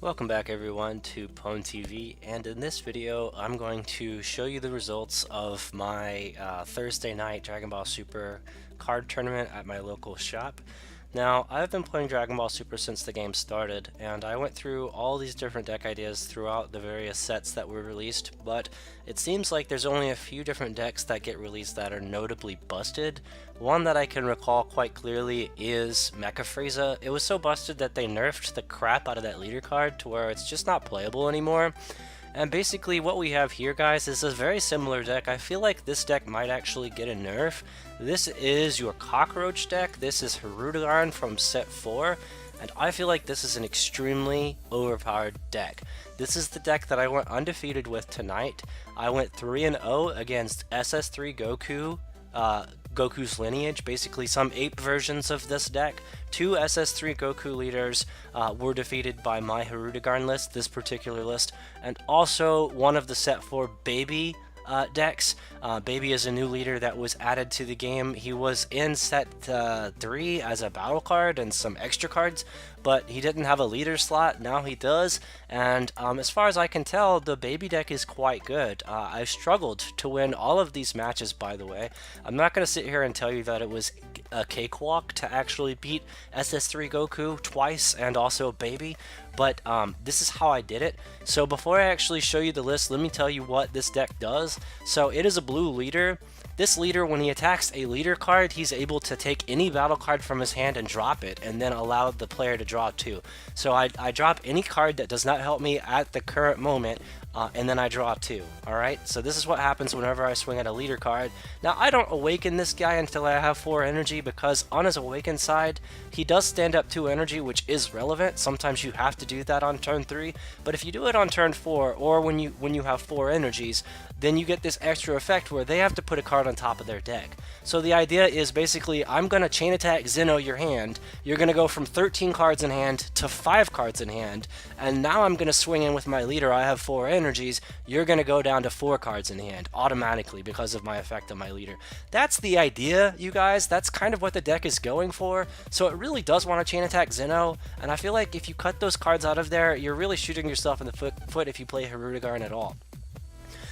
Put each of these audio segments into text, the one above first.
Welcome back everyone to Pwn TV, and in this video I'm going to show you the results of my Thursday night Dragon Ball Super card tournament at my local shop. Now, I've been playing Dragon Ball Super since the game started, and I went through all these different deck ideas throughout the various sets that were released, but it seems like there's only a few different decks that get released that are notably busted. One that I can recall quite clearly is Mecha Frieza. It was so busted that they nerfed the crap out of that leader card to where it's just not playable anymore. And basically what we have here, guys, is a very similar deck. I feel like this deck might actually get a nerf. This is your Cockroach deck. This is Hirudegarn from set 4. And I feel like this is an extremely overpowered deck. This is the deck that I went undefeated with tonight. I went 3-0 against SS3 Goku, Goku's lineage, basically some ape versions of this deck. Two SS3 Goku leaders were defeated by my Hirudegarn list, this particular list, and also one of the set 4 baby decks. Baby is a new leader that was added to the game. He was in set 3 as a battle card and some extra cards, but he didn't have a leader slot. Now he does, and as far as I can tell, the baby deck is quite good. I've struggled to win all of these matches, by the way. I'm not going to sit here and tell you that it was a cakewalk to actually beat SS3 Goku twice and also Baby, but this is how I did it. So before I actually show you the list, let me tell you what this deck does. So it is a blue leader. This leader, when he attacks a leader card, he's able to take any battle card from his hand and drop it, and then allow the player to draw 2. So I drop any card that does not help me at the current moment, and then I draw 2. Alright, so this is what happens whenever I swing at a leader card. Now, I don't awaken this guy until I have 4 energy, because on his awakened side, he does stand up 2 energy, which is relevant. Sometimes you have to do that on turn 3, but if you do it on turn 4, or when you have 4 energies, then you get this extra effect where they have to put a card on top of their deck. So the idea is basically, I'm going to chain attack Zeno your hand, you're going to go from 13 cards in hand to 5 cards in hand, and now I'm going to swing in with my leader, I have 4 energies, you're going to go down to 4 cards in hand automatically because of my effect on my leader. That's the idea, you guys. That's kind of what the deck is going for. So it really does want to chain attack Zeno, and I feel like if you cut those cards out of there, you're really shooting yourself in the foot if you play Hirudegarn at all.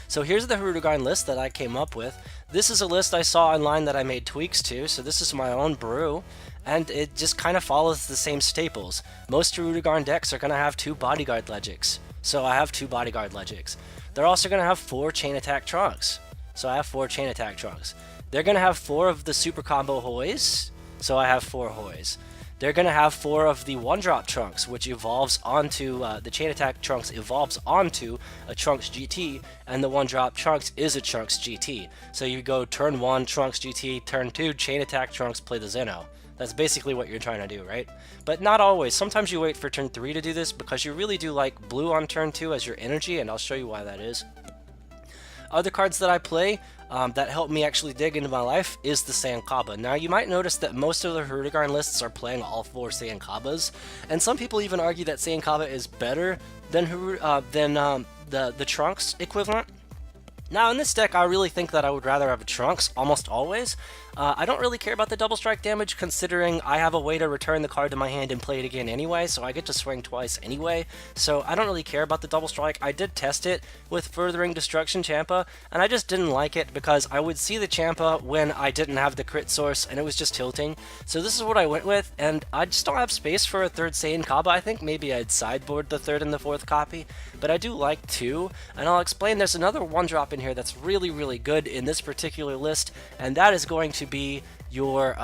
So here's the Hirudegarn list that I came up with. This is a list I saw online that I made tweaks to, so this is my own brew, and it just kind of follows the same staples. Most Hirudegarn decks are going to have 2 bodyguard Legics, so I have 2 bodyguard Legics. They're also going to have 4 chain attack Trunks, so I have 4 chain attack Trunks. They're going to have 4 of the super combo Hoys, so I have 4 Hoys. They're going to have 4 of the one-drop Trunks, which evolves onto, the chain attack Trunks evolves onto a Trunks GT, and the one-drop Trunks is a Trunks GT. So you go turn 1, Trunks GT, turn 2, chain attack Trunks, play the Zeno. That's basically what you're trying to do, right? But not always. Sometimes you wait for turn 3 to do this, because you really do like blue on turn 2 as your energy, and I'll show you why that is. Other cards that I play that help me actually dig into my life is the Saiyankaba. Now, you might notice that most of the Hirudegarn lists are playing all 4 Saiyankabas, and some people even argue that Saiyankaba is better than the Trunks equivalent. Now, in this deck, I really think that I would rather have a Trunks almost always. I don't really care about the double strike damage, considering I have a way to return the card to my hand and play it again anyway, so I get to swing twice anyway, so I don't really care about the double strike. I did test it with Furthering Destruction Champa, and I just didn't like it because I would see the Champa when I didn't have the crit source, and it was just tilting. So this is what I went with, and I just don't have space for a 3rd Saiyankaba. I think maybe I'd sideboard the 3rd and the 4th copy, but I do like 2, and I'll explain. There's another one-drop in here that's really, really good in this particular list, and that is going to be your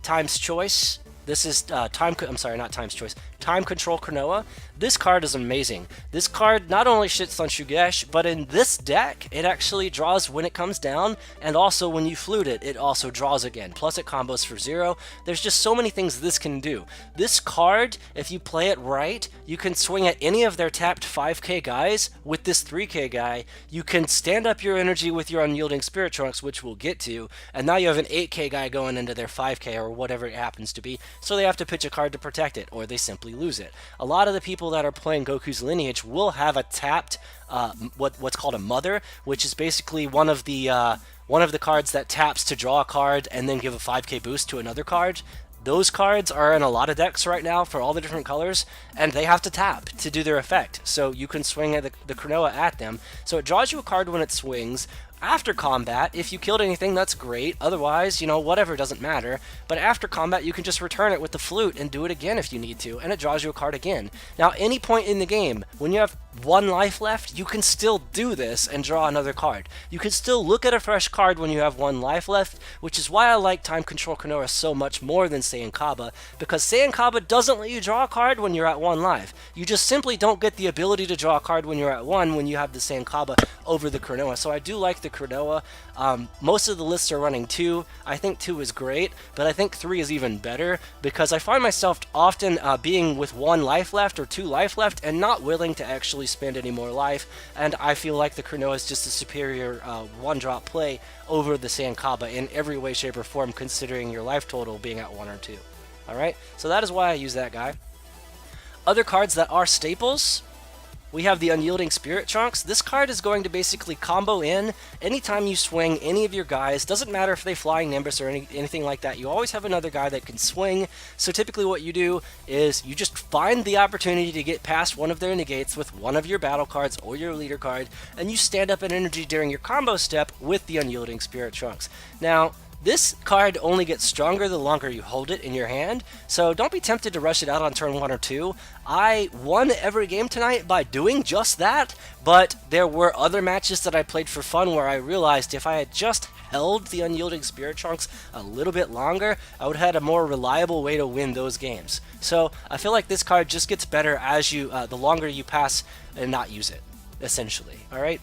Time's Choice. This is Time Control Kronoa. This card is amazing. This card not only shits on Shugesh, but in this deck, it actually draws when it comes down, and also when you flute it, it also draws again. Plus it combos for 0. There's just so many things this can do. This card, if you play it right, you can swing at any of their tapped 5k guys. With this 3k guy, you can stand up your energy with your Unyielding Spirit Trunks, which we'll get to, and now you have an 8k guy going into their 5k or whatever it happens to be, so they have to pitch a card to protect it, or they simply lose it. A lot of the people that are playing Goku's lineage will have a tapped what's called a mother, which is basically one of the cards that taps to draw a card and then give a 5k boost to another card. Those cards are in a lot of decks right now for all the different colors, and they have to tap to do their effect. So you can swing the Cronoa at them. So it draws you a card when it swings. After combat, if you killed anything, that's great. Otherwise, you know, whatever, doesn't matter. But after combat, you can just return it with the flute and do it again if you need to, and it draws you a card again. Now, any point in the game, when you have 1 life left, you can still do this and draw another card. You can still look at a fresh card when you have 1 life left, which is why I like Time Control Cronoa so much more than Saiyan Kaba, because Saiyan Kaba doesn't let you draw a card when you're at 1 life. You just simply don't get the ability to draw a card when you're at 1 when you have the Saiyan Kaba over the Cronoa. So I do like the Cronoa. Most of the lists are running 2. I think 2 is great, but I think 3 is even better, because I find myself often being with 1 life left or 2 life left and not willing to actually spend any more life, and I feel like the Cronoa is just a superior 1-drop play over the Saiyan Kaba in every way, shape, or form, considering your life total being at 1 or 2. Alright, so that is why I use that guy. Other cards that are staples, we have the Unyielding Spirit Trunks. This card is going to basically combo in anytime you swing any of your guys. Doesn't matter if they Flying Nimbus or anything like that. You always have another guy that can swing. So typically what you do is you just find the opportunity to get past one of their negates with one of your battle cards or your leader card, and you stand up in energy during your combo step with the Unyielding Spirit Trunks. Now, this card only gets stronger the longer you hold it in your hand, so don't be tempted to rush it out on turn 1 or 2. I won every game tonight by doing just that, but there were other matches that I played for fun where I realized if I had just held the Unyielding Spirit Trunks a little bit longer, I would have had a more reliable way to win those games. So I feel like this card just gets better as you, the longer you pass and not use it, essentially. Alright?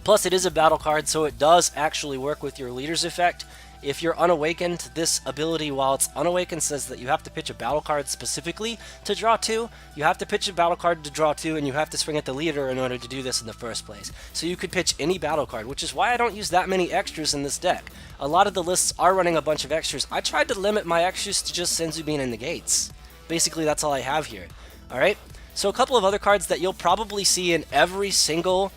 Plus, it is a battle card, so it does actually work with your leader's effect. If you're unawakened, this ability, while it's unawakened, says that you have to pitch a battle card specifically to draw 2. You have to pitch a battle card to draw 2, and you have to swing at the leader in order to do this in the first place. So you could pitch any battle card, which is why I don't use that many extras in this deck. A lot of the lists are running a bunch of extras. I tried to limit my extras to just Senzubin and negates. Basically, that's all I have here. Alright? So a couple of other cards that you'll probably see in every single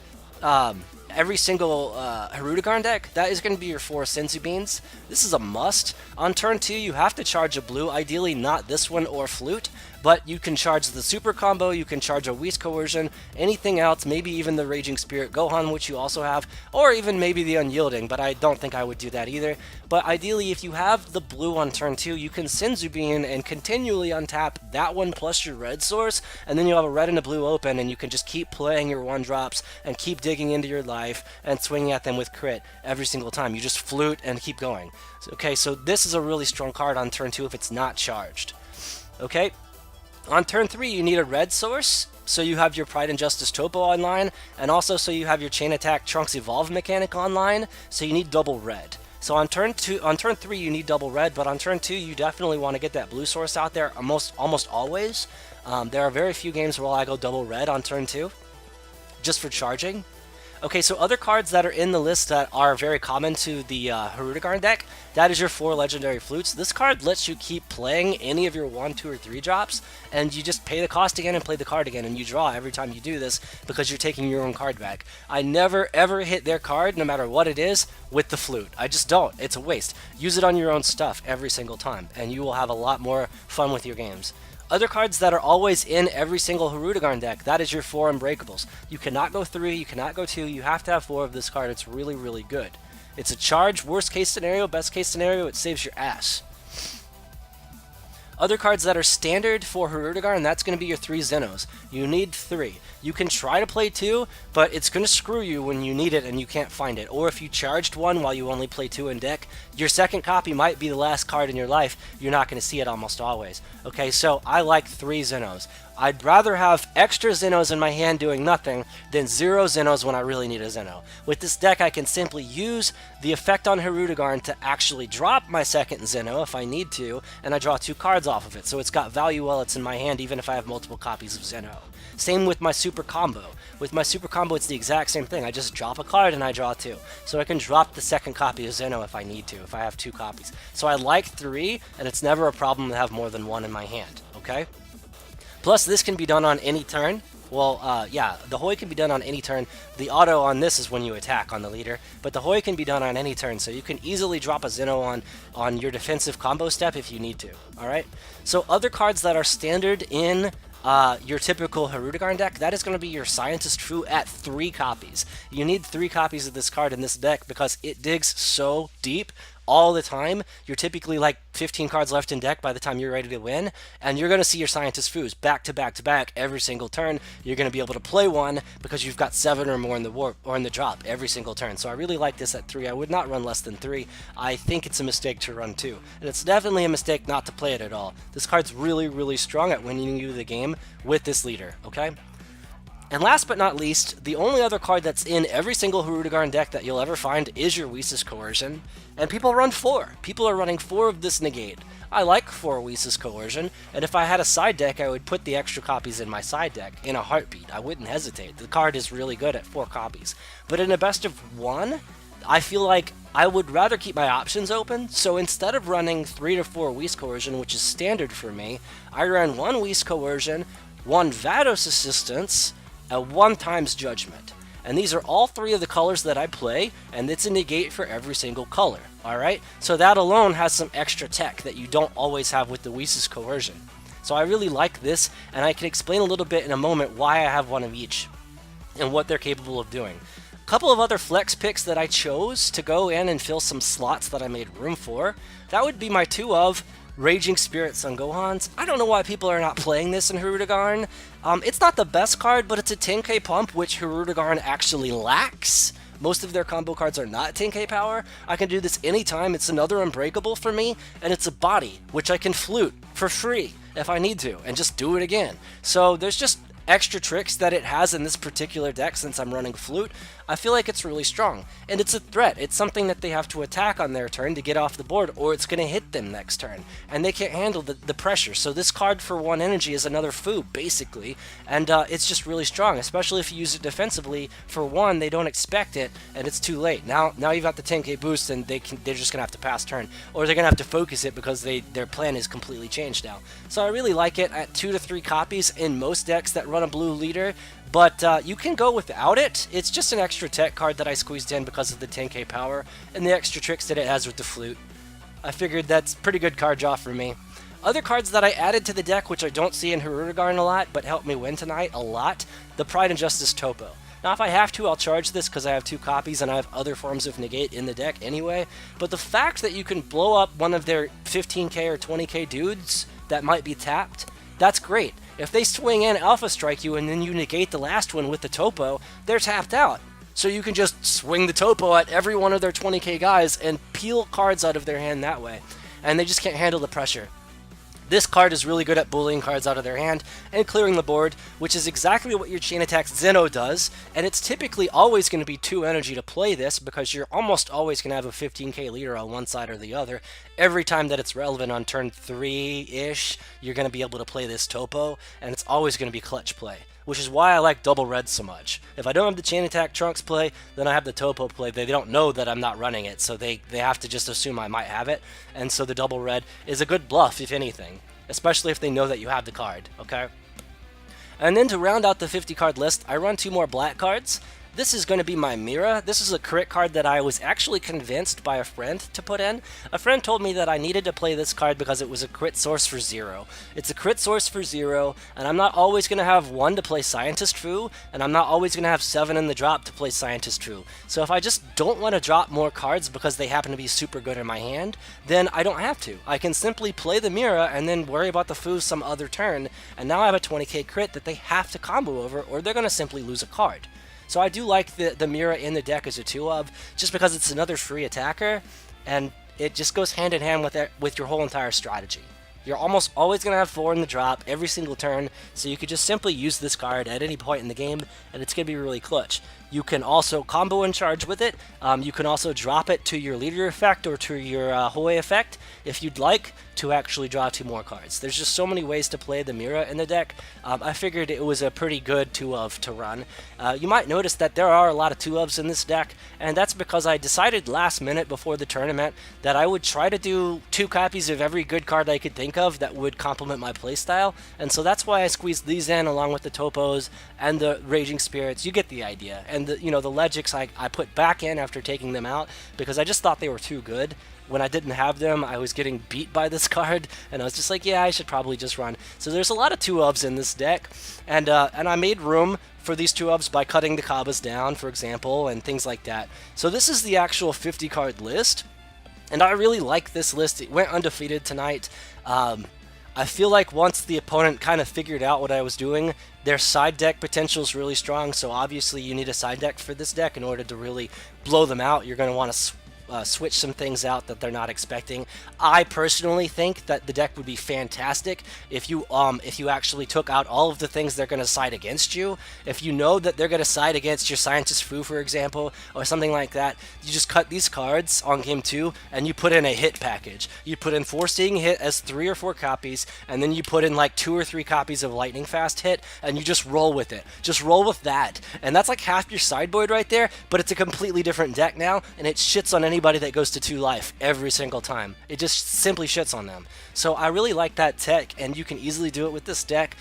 Hirudegarn deck, that is going to be your 4 Senzubins. This is a must. On turn 2, you have to charge a blue, ideally not this one or Flute, but you can charge the Super Combo, you can charge a Whis Coercion, anything else, maybe even the Raging Spirit Gohan, which you also have, or even maybe the Unyielding, but I don't think I would do that either. But ideally, if you have the blue on turn 2, you can Senzubin and continually untap that one plus your red source, and then you'll have a red and a blue open, and you can just keep playing your 1-drops and keep digging into your life and swinging at them with crit every single time. You just flute and keep going. Okay, so this is a really strong card on turn 2 if it's not charged. Okay? On turn 3, you need a red source, so you have your Pride and Justice Topo online, and also so you have your Chain Attack Trunks Evolve mechanic online, so you need double red. So on turn 3, you need double red, but on turn 2, you definitely want to get that blue source out there almost always. There are very few games where I go double red on turn 2, just for charging. Okay, so other cards that are in the list that are very common to the Hirudegarn deck, that is your 4 Legendary Flutes. This card lets you keep playing any of your 1, 2, or 3 drops, and you just pay the cost again and play the card again, and you draw every time you do this because you're taking your own card back. I never ever hit their card, no matter what it is, with the Flute. I just don't. It's a waste. Use it on your own stuff every single time, and you will have a lot more fun with your games. Other cards that are always in every single Hirudegarn deck, that is your 4 Unbreakables. You cannot go 3, you cannot go 2, you have to have 4 of this card. It's really, really good. It's a charge, worst case scenario, best case scenario, it saves your ass. Other cards that are standard for Hirudegarn, that's going to be your 3 Zenos. You need 3. You can try to play 2, but it's going to screw you when you need it and you can't find it. Or if you charged 1 while you only play 2 in deck, your second copy might be the last card in your life. You're not going to see it almost always. Okay, so I like 3 Zenos. I'd rather have extra Zenos in my hand doing nothing than 0 Zenos when I really need a Zeno. With this deck, I can simply use the effect on Hirudegarn to actually drop my second Zeno if I need to, and I draw 2 cards off of it, so it's got value while it's in my hand even if I have multiple copies of Zeno. Same with my Super Combo. With my Super Combo, it's the exact same thing. I just drop a card and I draw 2. So I can drop the second copy of Zeno if I need to, if I have 2 copies. So I like 3, and it's never a problem to have more than 1 in my hand, okay? Plus, this can be done on any turn. Well, yeah, the Hoi can be done on any turn. The auto on this is when you attack on the leader, but the Hoi can be done on any turn, so you can easily drop a Zeno on your defensive combo step if you need to, alright? So other cards that are standard in your typical Hirudegarn deck, that is going to be your Scientist Fu at 3 copies. You need 3 copies of this card in this deck because it digs so deep all the time. You're typically like 15 cards left in deck by the time you're ready to win, and you're going to see your Scientist Fus back to back to back every single turn. You're going to be able to play one because you've got 7 or more in the warp or in the drop every single turn. So I really like this at 3. I would not run less than 3. I think it's a mistake to run 2, and it's definitely a mistake not to play it at all. This card's really, really strong at winning you the game with this leader, okay? And last but not least, the only other card that's in every single Hirudegarn deck that you'll ever find is your Whis' Coercion, and people run 4. People are running 4 of this negate. I like 4 Whis' Coercion, and if I had a side deck, I would put the extra copies in my side deck in a heartbeat. I wouldn't hesitate. The card is really good at 4 copies. But in a best of 1, I feel like I would rather keep my options open, so instead of running 3 to 4 Whis Coercion, which is standard for me, I ran 1 Whis Coercion, 1 Vados Assistance, a 1 times Judgment. And these are all 3 of the colors that I play, and it's a negate for every single color, alright? So that alone has some extra tech that you don't always have with the Whis' Coercion. So I really like this, and I can explain a little bit in a moment why I have 1 of each, and what they're capable of doing. A couple of other flex picks that I chose to go in and fill some slots that I made room for, that would be my 2 of Raging Spirit Son Gohans. I don't know why people are not playing this in Hirudegarn. It's not the best card, but it's a 10k pump, which Hirudegarn actually lacks. Most of their combo cards are not 10k power. I can do this anytime. It's another Unbreakable for me, and it's a body, which I can flute for free if I need to, and just do it again. So there's just extra tricks that it has in this particular deck since I'm running flute. I feel like it's really strong, and it's a threat. It's something that they have to attack on their turn to get off the board, or it's going to hit them next turn, and they can't handle the pressure. So this card for 1 energy is another Fu, basically, and it's just really strong, especially if you use it defensively. For 1, they don't expect it, and it's too late. Now you've got the 10k boost, and they're just going to have to pass turn, or they're going to have to focus it because their plan is completely changed now. So I really like it at 2 to 3 copies in most decks that run a blue leader. But you can go without it. It's just an extra tech card that I squeezed in because of the 10k power and the extra tricks that it has with the flute. I figured that's pretty good card draw for me. Other cards that I added to the deck, which I don't see in Hirudegarn a lot, but helped me win tonight a lot, the Pride and Justice Topo. Now, if I have to, I'll charge this because I have 2 copies and I have other forms of negate in the deck anyway. But the fact that you can blow up one of their 15k or 20k dudes that might be tapped, that's great. If they swing in Alpha Strike you and then you negate the last one with the Topo, they're tapped out. So you can just swing the Topo at every one of their 20k guys and peel cards out of their hand that way. And they just can't handle the pressure. This card is really good at bullying cards out of their hand and clearing the board, which is exactly what your Chain Attack's Zeno does, and it's typically always going to be 2 energy to play this because you're almost always going to have a 15k leader on one side or the other. Every time that it's relevant on turn 3-ish, you're going to be able to play this Topo, and it's always going to be clutch play, which is why I like double red so much. If I don't have the Chain Attack Trunks play, then I have the Topo play. They don't know that I'm not running it, so they have to just assume I might have it, and so the double red is a good bluff, if anything, especially if they know that you have the card, okay? And then to round out the 50 card list, I run 2 more black cards. This is going to be my Mira. This is a crit card that I was actually convinced by a friend to put in. A friend told me that I needed to play this card because it was a crit source for 0. It's a crit source for 0, and I'm not always going to have 1 to play Scientist Fu, and I'm not always going to have 7 in the drop to play Scientist Fu. So if I just don't want to drop more cards because they happen to be super good in my hand, then I don't have to. I can simply play the Mira and then worry about the Fu some other turn, and now I have a 20k crit that they have to combo over, or they're going to simply lose a card. So I do like the Mira in the deck as a 2 of, just because it's another free attacker, and it just goes hand in hand with your whole entire strategy. You're almost always going to have 4 in the drop every single turn, so you could just simply use this card at any point in the game, and it's going to be really clutch. You can also combo and charge with it. You can also drop it to your leader effect or to your Hoi effect if you'd like. to actually draw 2 more cards. There's just so many ways to play the Mira in the deck. I figured it was a pretty good 2-of to run. You might notice that there are a lot of 2-ofs in this deck, and that's because I decided last minute before the tournament that I would try to do 2 copies of every good card I could think of that would complement my playstyle, and so that's why I squeezed these in along with the Topos and the Raging Spirits. You get the idea. And the, the Legics I put back in after taking them out because I just thought they were too good. When I didn't have them, I was getting beat by this card, and I was just like, yeah, I should probably just run. So there's a lot of 2-ofs in this deck, and I made room for these 2-ofs by cutting the Kabbas down, for example, and things like that. So this is the actual 50-card list, and I really like this list. It went undefeated tonight. I feel like once the opponent kind of figured out what I was doing, their side deck potential is really strong, so obviously you need a side deck for this deck in order to really blow them out. You're going to want to switch some things out that they're not expecting. I personally think that the deck would be fantastic if you actually took out all of the things they're going to side against you. If you know that they're going to side against your Scientist Fu, for example, or something like that, you just cut these cards on game 2 and you put in a hit package. You put in Foreseeing Hit as 3 or 4 copies, and then you put in like 2 or 3 copies of Lightning Fast Hit, and you just roll with it. Just roll with that. And that's like half your sideboard right there, but it's a completely different deck now, and it shits on anybody that goes to 2 life every single time. It just simply shits on them. So I really like that tech, and you can easily do it with this deck.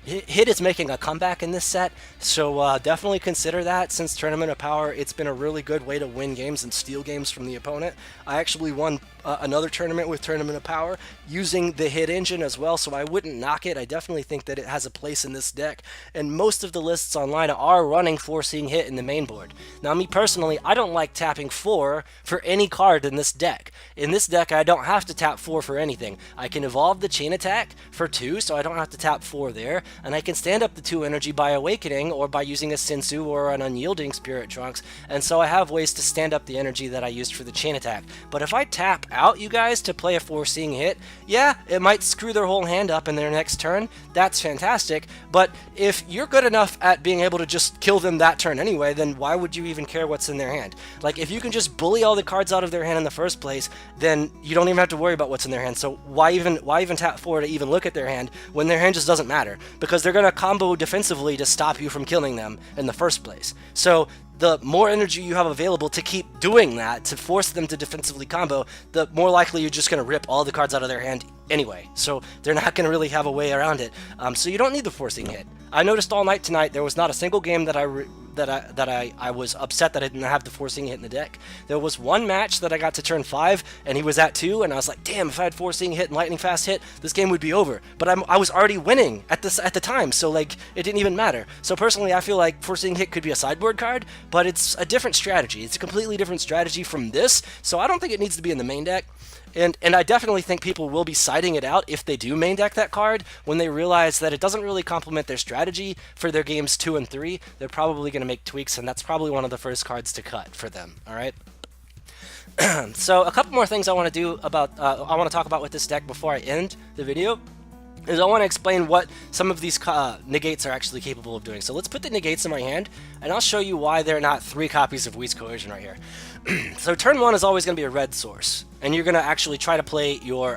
Hit is making a comeback in this set, so definitely consider that. Since Tournament of Power, it's been a really good way to win games and steal games from the opponent. I actually won another tournament with Tournament of Power using the hit engine as well, so I wouldn't knock it. I definitely think that it has a place in this deck, and most of the lists online are running Foreseeing Hit in the main board. Now, me personally, I don't like tapping 4 for any card in this deck. In this deck, I don't have to tap 4 for anything. I can evolve the Chain Attack for 2, so I don't have to tap 4 there, and I can stand up the 2 energy by Awakening or by using a Sensu or an Unyielding Spirit Trunks, and so I have ways to stand up the energy that I used for the Chain Attack. But if I tap out, you guys, to play a Foreseeing Hit, yeah, it might screw their whole hand up in their next turn. That's fantastic, but if you're good enough at being able to just kill them that turn anyway, then why would you even care what's in their hand? Like, if you can just bully all the cards out of their hand in the first place, then you don't even have to worry about what's in their hand. So why even tap 4 to even look at their hand when their hand just doesn't matter? Because they're going to combo defensively to stop you from killing them in the first place. So the more energy you have available to keep doing that, to force them to defensively combo, the more likely you're just going to rip all the cards out of their hand anyway. So they're not going to really have a way around it. So you don't need the Foreseeing Hit. I noticed all night tonight there was not a single game that I was upset that I didn't have the Foreseeing Hit in the deck. There was one match that I got to turn 5 and he was at 2, and I was like, damn, if I had Foreseeing Hit and Lightning Fast Hit, this game would be over. But I was already winning at the time, so like it didn't even matter. So personally, I feel like Foreseeing Hit could be a sideboard card, but it's a different strategy. It's a completely different strategy from this, so I don't think it needs to be in the main deck. And I definitely think people will be siding it out if they do main deck that card. When they realize that it doesn't really complement their strategy for their games 2 and 3, they're probably going to make tweaks, and that's probably one of the first cards to cut for them, alright? So a couple more things I want to do about, I want to talk about with this deck before I end the video, is I want to explain what some of these negates are actually capable of doing. So let's put the negates in my hand, and I'll show you why they're not 3 copies of Wheat's Coercion right here. So turn 1 is always going to be a red source, and you're going to actually try to play your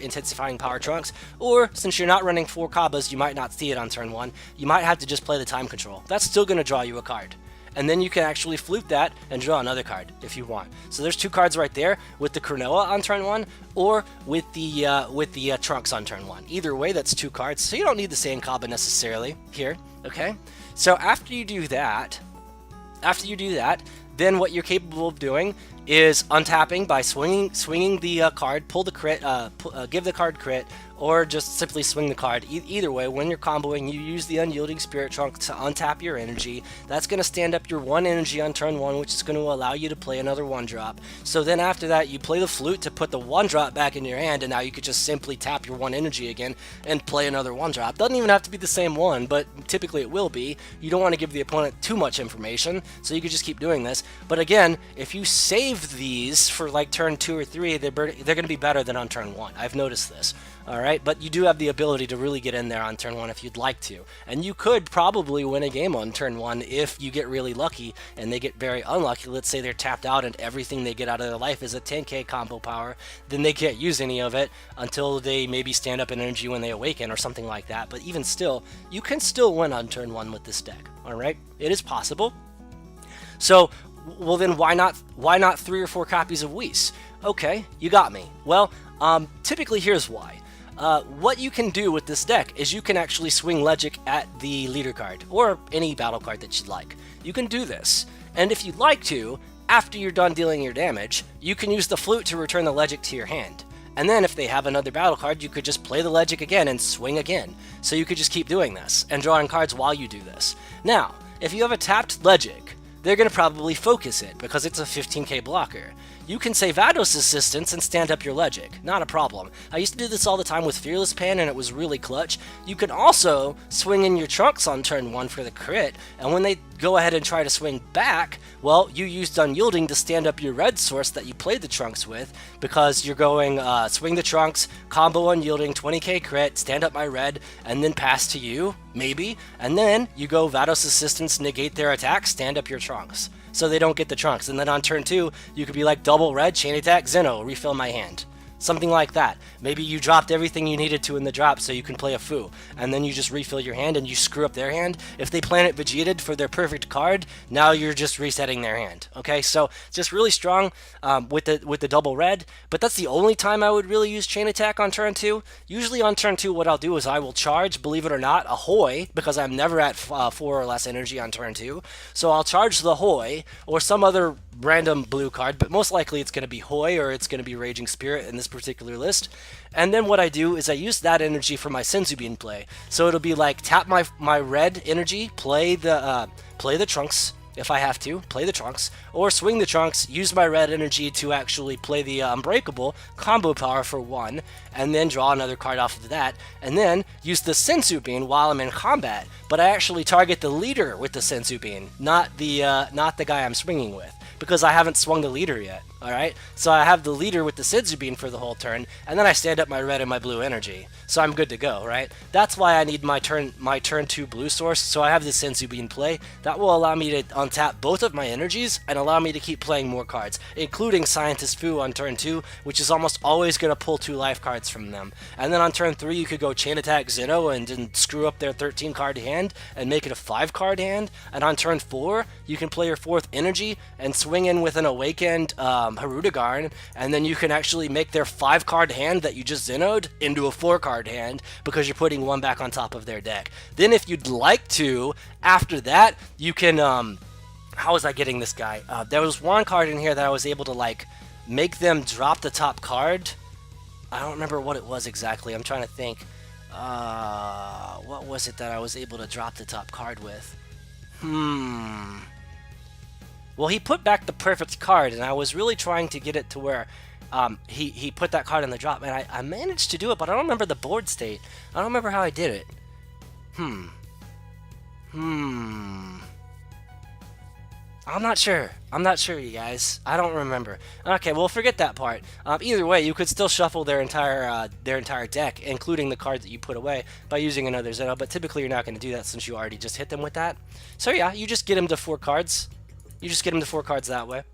Intensifying Power Trunks, or since you're not running 4 Kabbas, you might not see it on turn 1, you might have to just play the Time Control. That's still going to draw you a card. And then you can actually flute that and draw another card if you want. So there's 2 cards right there, with the Cronoa on turn 1 or with the Trunks on turn 1. Either way, that's 2 cards, so you don't need the Saiyan Kabba necessarily here, okay? So after you do that, then what you're capable of doing is untapping by swinging the card, pull the crit, give the card crit, or just simply swing the card. Either way, when you're comboing, you use the Unyielding Spirit Trunk to untap your energy. That's going to stand up your 1 energy on turn 1, which is going to allow you to play another 1-drop. So then after that, you play the flute to put the 1-drop back in your hand, and now you could just simply tap your 1 energy again and play another 1-drop. Doesn't even have to be the same one, but typically it will be. You don't want to give the opponent too much information, so you could just keep doing this. But again, if you save these for like turn 2 or 3, they're going to be better than on turn 1. I've noticed this. All right, but you do have the ability to really get in there on turn 1 if you'd like to. And you could probably win a game on turn 1 if you get really lucky and they get very unlucky. Let's say they're tapped out and everything they get out of their life is a 10k combo power, then they can't use any of it until they maybe stand up in energy when they awaken or something like that. But even still, you can still win on turn 1 with this deck. All right, it is possible. So, well then why not 3 or 4 copies of Whis? Okay, you got me. Well, typically here's why. What you can do with this deck is you can actually swing Legic at the leader card, or any battle card that you'd like. You can do this, and if you'd like to, after you're done dealing your damage, you can use the flute to return the Legic to your hand. And then if they have another battle card, you could just play the Legic again and swing again. So you could just keep doing this, and drawing cards while you do this. Now, if you have a tapped Legic, they're going to probably focus it, because it's a 15k blocker. You can say Vados Assistance and stand up your Legic, not a problem. I used to do this all the time with Fearless Pan and it was really clutch. You can also swing in your Trunks on turn 1 for the crit, and when they go ahead and try to swing back, well, you used Unyielding to stand up your red source that you played the Trunks with, because you're going swing the Trunks, combo Unyielding, 20k crit, stand up my red, and then pass to you, maybe, and then you go Vados Assistance, negate their attack, stand up your Trunks, so they don't get the Trunks. And then on turn 2, you could be like double red, chain attack, Zeno, refill my hand. Something like that. Maybe you dropped everything you needed to in the drop so you can play a Fu, and then you just refill your hand and you screw up their hand. If they Planet Vegetated for their perfect card, now you're just resetting their hand. Okay, so just really strong with the double red, but that's the only time I would really use chain attack on turn 2. Usually on turn 2 what I'll do is I will charge, believe it or not, a Hoi, because I'm never at 4 or less energy on turn 2. So I'll charge the Hoi or some other random blue card, but most likely it's going to be Hoi or it's going to be Raging Spirit in this particular list. And then what I do is I use that energy for my Sensubin play. So it'll be like tap my red energy, play the Trunks if I have to, play the Trunks, or swing the Trunks, use my red energy to actually play the Unbreakable combo power for 1, and then draw another card off of that, and then use the Sensu Bean while I'm in combat. But I actually target the leader with the Sensu Bean, not the guy I'm swinging with, because I haven't swung the leader yet. Alright, so I have the leader with the Senzu Bean for the whole turn, and then I stand up my red and my blue energy. So I'm good to go, right? That's why I need my turn 2 blue source, so I have the Senzu Bean play. That will allow me to untap both of my energies and allow me to keep playing more cards, including Scientist Fu on turn 2, which is almost always going to pull 2 life cards from them. And then on turn 3 you could go Chain Attack Zeno and then screw up their 13 card hand and make it a 5 card hand, and on turn 4 you can play your 4th energy and swing in with an Awakened Hirudegarn, and then you can actually make their 5 card hand that you just Zenoed into a 4 card hand because you're putting 1 back on top of their deck. Then if you'd like to, after that, you can, how was I getting this guy? There was one card in here that I was able to like make them drop the top card. I don't remember what it was exactly. I'm trying to think. What was it that I was able to drop the top card with? Well, he put back the perfect card, and I was really trying to get it to where he put that card in the drop, and I managed to do it, but I don't remember the board state. I don't remember how I did it. I'm not sure. I'm not sure, you guys. I don't remember. Okay, well, forget that part. Either way, you could still shuffle their entire deck, including the cards that you put away, by using another Zeno, but typically you're not going to do that since you already just hit them with that. So yeah, you just get him to 4 cards. You just get him to 4 cards that way.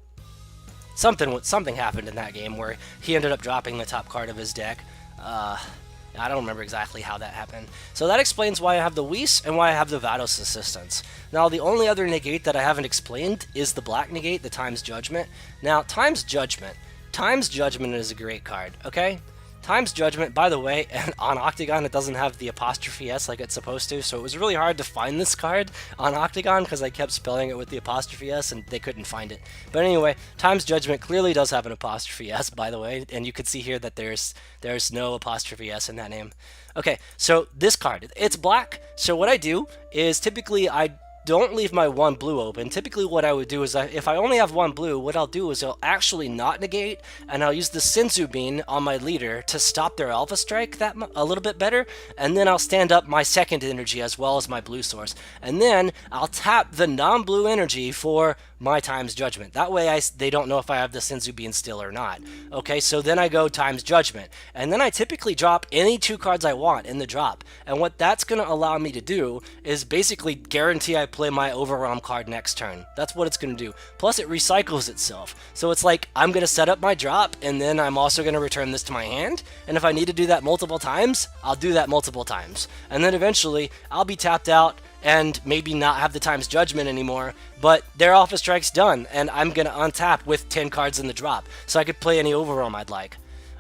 Something happened in that game where he ended up dropping the top card of his deck. I don't remember exactly how that happened. So that explains why I have the Whis and why I have the Vados Assistance. Now, the only other negate that I haven't explained is the black negate, the Time's Judgment. Now, Time's Judgment is a great card, okay? Time's Judgment, by the way, and on Octagon it doesn't have the apostrophe S like it's supposed to, so it was really hard to find this card on Octagon because I kept spelling it with the apostrophe S and they couldn't find it. But anyway, Time's Judgment clearly does have an apostrophe S, by the way, and you can see here that there's no apostrophe S in that name. Okay, so this card, it's black, so what I do is typically I don't leave my 1 blue open. Typically what I would do is, if I only have 1 blue, what I'll do is I'll actually not negate, and I'll use the Senzu Bean on my leader to stop their Alpha Strike a little bit better, and then I'll stand up my 2nd energy as well as my blue source. And then I'll tap the non-blue energy for my times judgment. That way they don't know if I have the Senzu Bean still or not. Okay, so then I go times judgment. And then I typically drop any 2 cards I want in the drop. And what that's going to allow me to do is basically guarantee I play my Overwhelm card next turn. That's what it's going to do. Plus it recycles itself. So it's like I'm going to set up my drop and then I'm also going to return this to my hand. And if I need to do that multiple times, I'll do that multiple times. And then eventually I'll be tapped out and maybe not have the times judgment anymore, but their Alpha Strike's done, and I'm going to untap with 10 cards in the drop, so I could play any Overwhelm I'd like.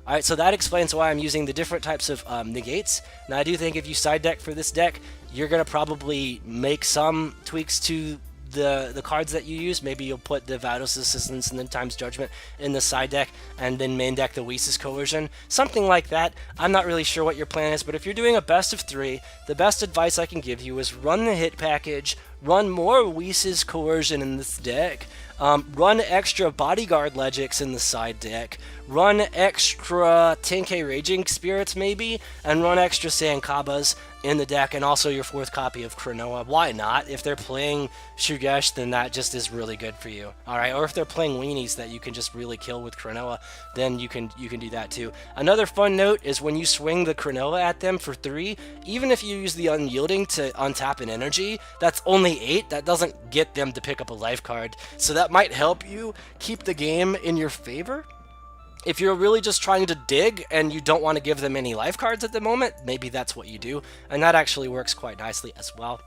Alright, so that explains why I'm using the different types of negates. Now I do think if you side deck for this deck, you're going to probably make some tweaks to the cards that you use. Maybe you'll put the Vados Assistance and then times judgment in the side deck and then main deck the Whis' Coercion. Something like that. I'm not really sure what your plan is, but if you're doing a best of 3, the best advice I can give you is run the hit package, run more Whis' Coercion in this deck, run extra Bodyguard Legix in the side deck, run extra 10k Raging Spirits maybe, and run extra Sankabas in the deck, and also your 4th copy of Cronoa. Why not? If they're playing Shugesh, then that just is really good for you. Alright, or if they're playing weenies that you can just really kill with Cronoa, then you can do that too. Another fun note is when you swing the Cronoa at them for 3, even if you use the Unyielding to untap an energy, that's only 8. That doesn't get them to pick up a life card. So that might help you keep the game in your favor. If you're really just trying to dig and you don't want to give them any life cards at the moment, maybe that's what you do, and that actually works quite nicely as well.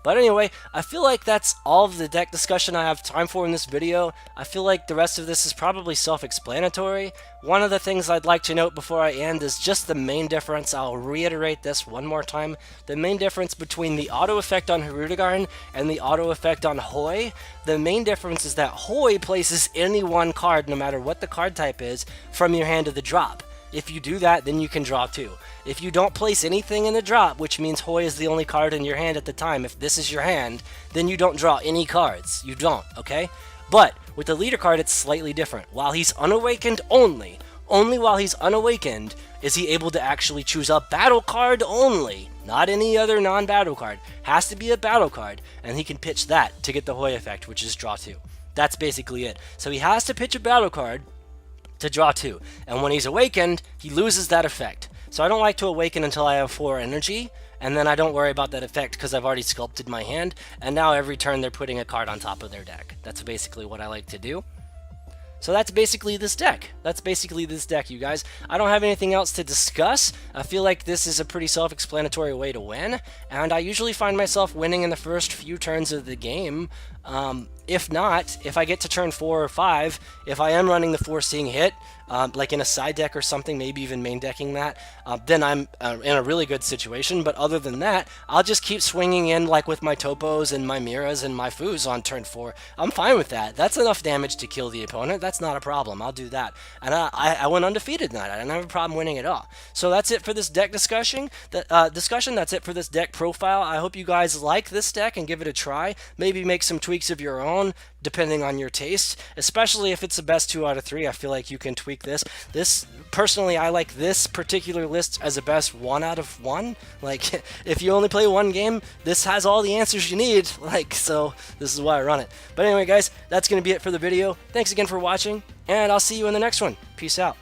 But anyway, I feel like that's all of the deck discussion I have time for in this video. I feel like the rest of this is probably self-explanatory. One of the things I'd like to note before I end is just the main difference. I'll reiterate this one more time. The main difference between the auto effect on Hirudegarn and the auto effect on Hoi. The main difference is that Hoi places any one card, no matter what the card type is, from your hand to the drop. If you do that, then you can draw 2. If you don't place anything in the drop, which means Hoi is the only card in your hand at the time, if this is your hand, then you don't draw any cards. You don't, okay? But with the leader card, it's slightly different. While he's unawakened only while he's unawakened is he able to actually choose a battle card only, not any other non-battle card. Has to be a battle card, and he can pitch that to get the Hoi effect, which is draw 2. That's basically it. So he has to pitch a battle card to draw 2, and when he's awakened, he loses that effect. So I don't like to awaken until I have 4 energy, and then I don't worry about that effect because I've already sculpted my hand, and now every turn they're putting a card on top of their deck. That's basically what I like to do. So that's basically this deck. You guys. I don't have anything else to discuss. I feel like this is a pretty self-explanatory way to win, and I usually find myself winning in the first few turns of the game. If not, if I get to turn 4 or 5, if I am running the Foreseeing Hit, like in a side deck or something, maybe even main decking that, then I'm in a really good situation. But other than that, I'll just keep swinging in like with my Topos and my Miras and my Foos on turn 4. I'm fine with that. That's enough damage to kill the opponent. That's not a problem. I'll do that. And I went undefeated tonight. I didn't have a problem winning at all. So that's it for this deck discussion. That's it for this deck profile. I hope you guys like this deck and give it a try. Maybe make some tweaks of your own, depending on your taste, especially if it's the best 2 out of 3. I feel like you can tweak this. Personally, I like this particular list as a best 1 out of 1. Like, if you only play 1 game, this has all the answers you need. Like, so this is why I run it. But anyway, guys, that's going to be it for the video. Thanks again for watching, and I'll see you in the next one. Peace out.